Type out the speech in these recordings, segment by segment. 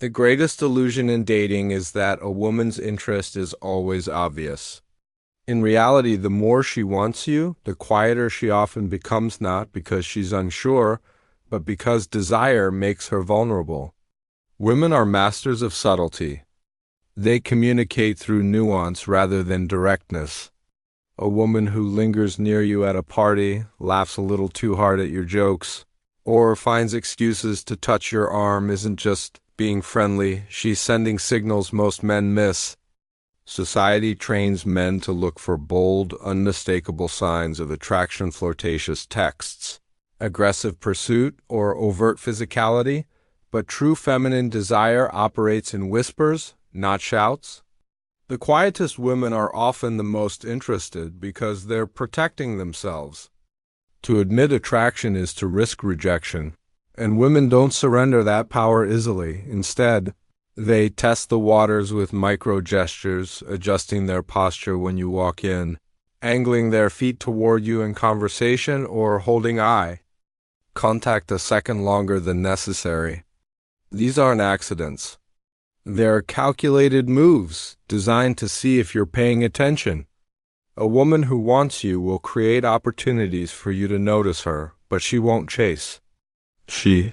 The greatest illusion in dating is that a woman's interest is always obvious. In reality, the more she wants you, the quieter she often becomes, not because she's unsure, but because desire makes her vulnerable. Women are masters of subtlety. They communicate through nuance rather than directness. A woman who lingers near you at a party, laughs a little too hard at your jokes, or finds excuses to touch your arm isn't just being friendly, she's sending signals most men miss. Society trains men to look for bold, unmistakable signs of attraction, flirtatious texts, aggressive pursuit, or overt physicality, but true feminine desire operates in whispers, not shouts. The quietest women are often the most interested because they're protecting themselves. To admit attraction is to risk rejection, and women don't surrender that power easily. Instead, they test the waters with micro gestures, adjusting their posture when you walk in, angling their feet toward you in conversation, or holding eye contact a second longer than necessary. These aren't accidents. They're calculated moves designed to see if you're paying attention. A woman who wants you will create opportunities for you to notice her, but she won't chase. She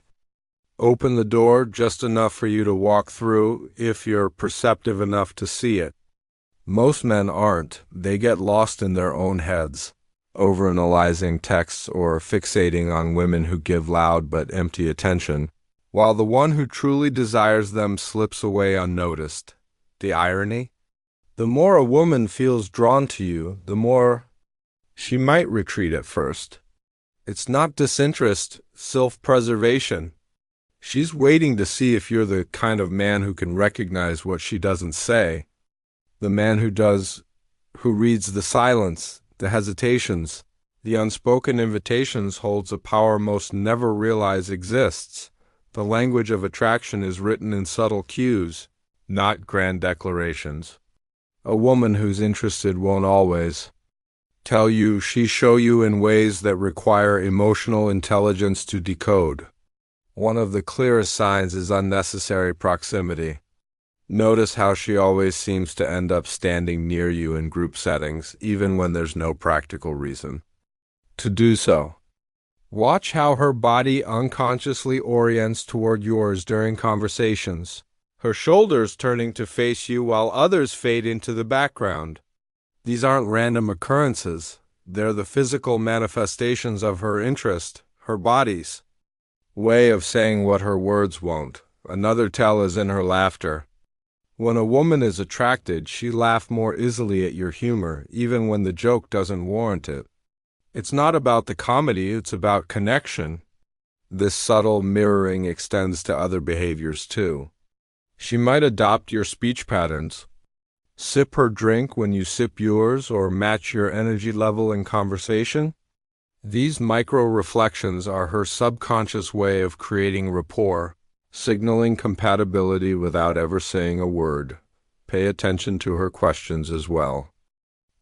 open the door just enough for you to walk through if you're perceptive enough to see it. Most men aren't. They get lost in their own heads, overanalyzing texts or fixating on women who give loud but empty attention, while the one who truly desires them slips away unnoticed. The irony? The more a woman feels drawn to you, the more she might retreat at first. It's not disinterest, self-preservation. She's waiting to see if you're the kind of man who can recognize what she doesn't say. The man who does, who reads the silence, the hesitations, the unspoken invitations holds a power most never realize exists. The language of attraction is written in subtle cues, not grand declarations. A woman who's interested won't always tell you, she show you in ways that require emotional intelligence to decode. One of the clearest signs is unnecessary proximity. Notice how she always seems to end up standing near you in group settings, even when there's no practical reason to do so. Watch how her body unconsciously orients toward yours during conversations, her shoulders turning to face you while others fade into the background. These aren't random occurrences. They're the physical manifestations of her interest, her body's way of saying what her words won't. Another tell is in her laughter. When a woman is attracted, she laughs more easily at your humor, even when the joke doesn't warrant it. It's not about the comedy, it's about connection. This subtle mirroring extends to other behaviors too. She might adopt your speech patterns, sip her drink when you sip yours, or match your energy level in conversation. These micro-reflections are her subconscious way of creating rapport, signaling compatibility without ever saying a word. Pay attention to her questions as well.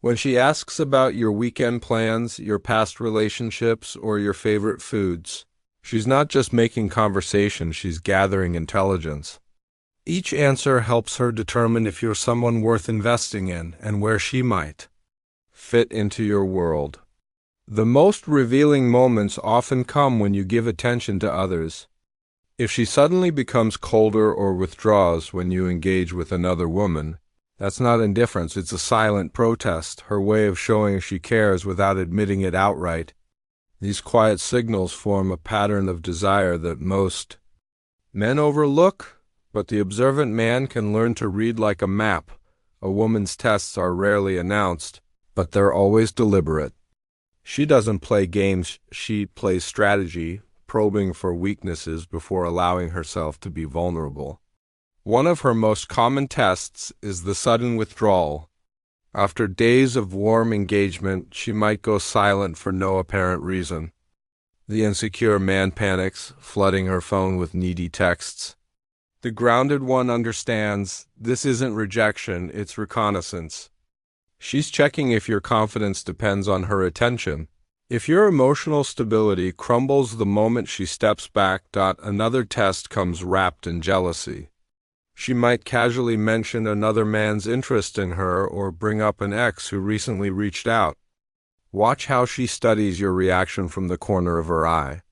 When she asks about your weekend plans, your past relationships, or your favorite foods, she's not just making conversation, she's gathering intelligence. Each answer helps her determine if you're someone worth investing in and where she might fit into your world. The most revealing moments often come when you give attention to others. If she suddenly becomes colder or withdraws when you engage with another woman, that's not indifference, it's a silent protest, her way of showing she cares without admitting it outright. These quiet signals form a pattern of desire that most men overlook, but the observant man can learn to read like a map. A woman's tests are rarely announced, but they're always deliberate. She doesn't play games, she plays strategy, probing for weaknesses before allowing herself to be vulnerable. One of her most common tests is the sudden withdrawal. After days of warm engagement, she might go silent for no apparent reason. The insecure man panics, flooding her phone with needy texts. The grounded one understands this isn't rejection, it's reconnaissance. She's checking if your confidence depends on her attention. If your emotional stability crumbles the moment she steps back, another test comes wrapped in jealousy. She might casually mention another man's interest in her or bring up an ex who recently reached out. Watch how she studies your reaction from the corner of her eye.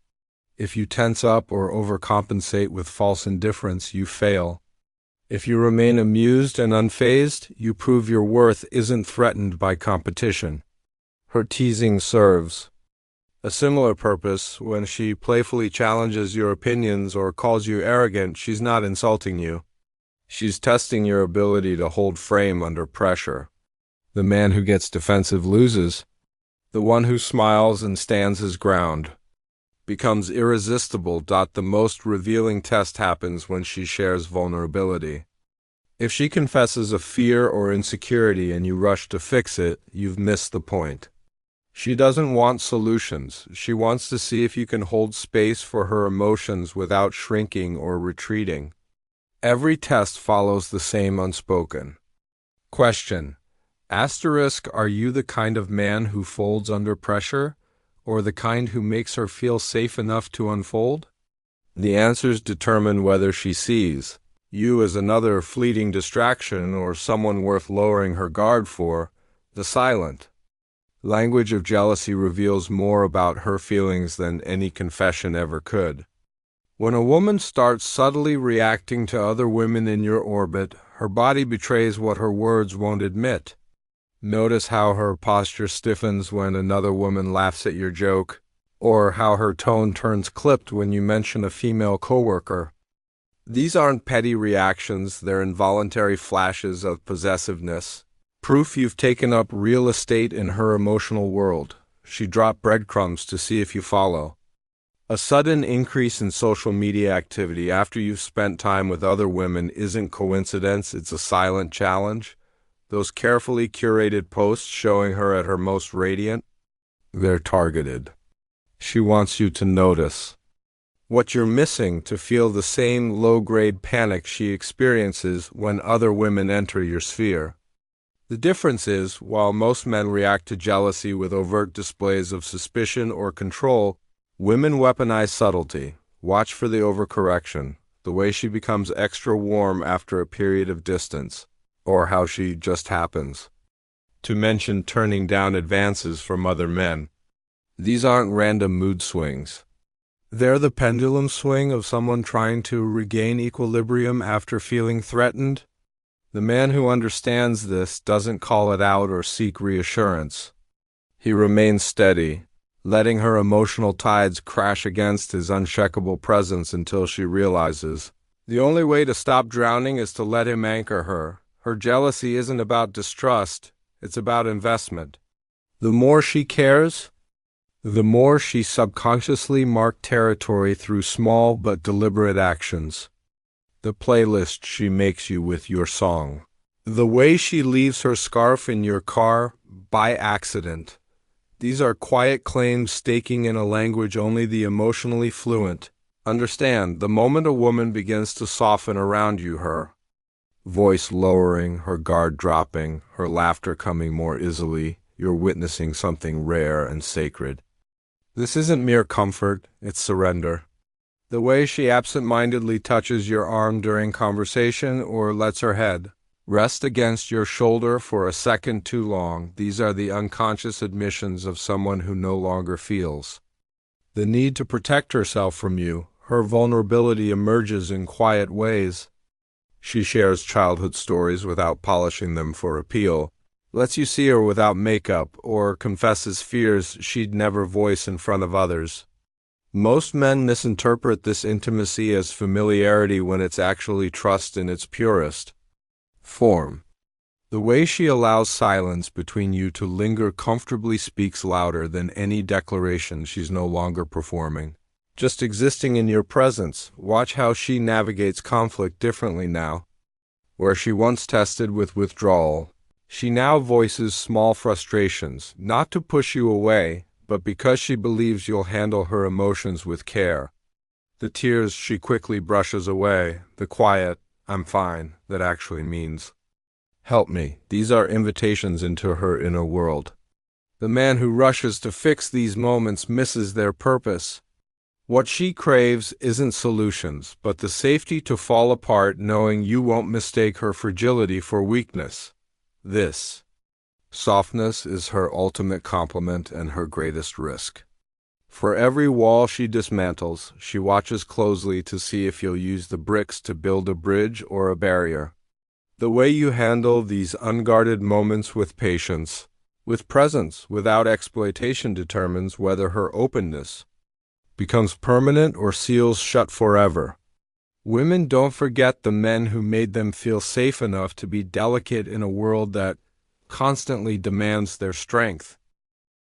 If you tense up or overcompensate with false indifference, you fail. If you remain amused and unfazed, you prove your worth isn't threatened by competition. Her teasing serves a similar purpose. When she playfully challenges your opinions or calls you arrogant, she's not insulting you. She's testing your ability to hold frame under pressure. The man who gets defensive loses. The one who smiles and stands his ground becomes irresistible. The most revealing test happens when she shares vulnerability. If she confesses a fear or insecurity and you rush to fix it, you've missed the point. She doesn't want solutions. She wants to see if you can hold space for her emotions without shrinking or retreating. Every test follows the same unspoken question. Asterisk, are you the kind of man who folds under pressure, or the kind who makes her feel safe enough to unfold? The answers determine whether she sees you as another fleeting distraction or someone worth lowering her guard for. The silent language of jealousy reveals more about her feelings than any confession ever could. When a woman starts subtly reacting to other women in your orbit, her body betrays what her words won't admit. Notice how her posture stiffens when another woman laughs at your joke, or how her tone turns clipped when you mention a female coworker. These aren't petty reactions, they're involuntary flashes of possessiveness. Proof you've taken up real estate in her emotional world. She dropped breadcrumbs to see if you follow. A sudden increase in social media activity after you've spent time with other women isn't coincidence, it's a silent challenge. Those carefully curated posts showing her at her most radiant, they're targeted. She wants you to notice what you're missing, to feel the same low-grade panic she experiences when other women enter your sphere. The difference is, while most men react to jealousy with overt displays of suspicion or control, women weaponize subtlety. Watch for the overcorrection, the way she becomes extra warm after a period of distance, or how she just happens to mention turning down advances from other men. These aren't random mood swings. They're the pendulum swing of someone trying to regain equilibrium after feeling threatened. The man who understands this doesn't call it out or seek reassurance. He remains steady, letting her emotional tides crash against his unshakable presence until she realizes the only way to stop drowning is to let him anchor her. Her jealousy isn't about distrust, it's about investment. The more she cares, the more she subconsciously marks territory through small but deliberate actions. The playlist she makes you with your song. The way she leaves her scarf in your car by accident. These are quiet claims staking in a language only the emotionally fluent understand. The moment a woman begins to soften around you, her voice lowering, her guard dropping, her laughter coming more easily, you're witnessing something rare and sacred. This isn't mere comfort, it's surrender. The way she absent-mindedly touches your arm during conversation or lets her head rest against your shoulder for a second too long, these are the unconscious admissions of someone who no longer feels the need to protect herself from you. Her vulnerability emerges in quiet ways. She shares childhood stories without polishing them for appeal, lets you see her without makeup, or confesses fears she'd never voice in front of others. Most men misinterpret this intimacy as familiarity when it's actually trust in its purest form. The way she allows silence between you to linger comfortably speaks louder than any declaration she's no longer performing. Just existing in your presence, watch how she navigates conflict differently now. Where she once tested with withdrawal, she now voices small frustrations, not to push you away, but because she believes you'll handle her emotions with care. The tears she quickly brushes away, the quiet, "I'm fine," that actually means, "Help me." These are invitations into her inner world. The man who rushes to fix these moments misses their purpose. What she craves isn't solutions, but the safety to fall apart knowing you won't mistake her fragility for weakness. This softness is her ultimate compliment and her greatest risk. For every wall she dismantles, she watches closely to see if you'll use the bricks to build a bridge or a barrier. The way you handle these unguarded moments with patience, with presence, without exploitation determines whether her openness becomes permanent or seals shut forever. Women don't forget the men who made them feel safe enough to be delicate in a world that constantly demands their strength.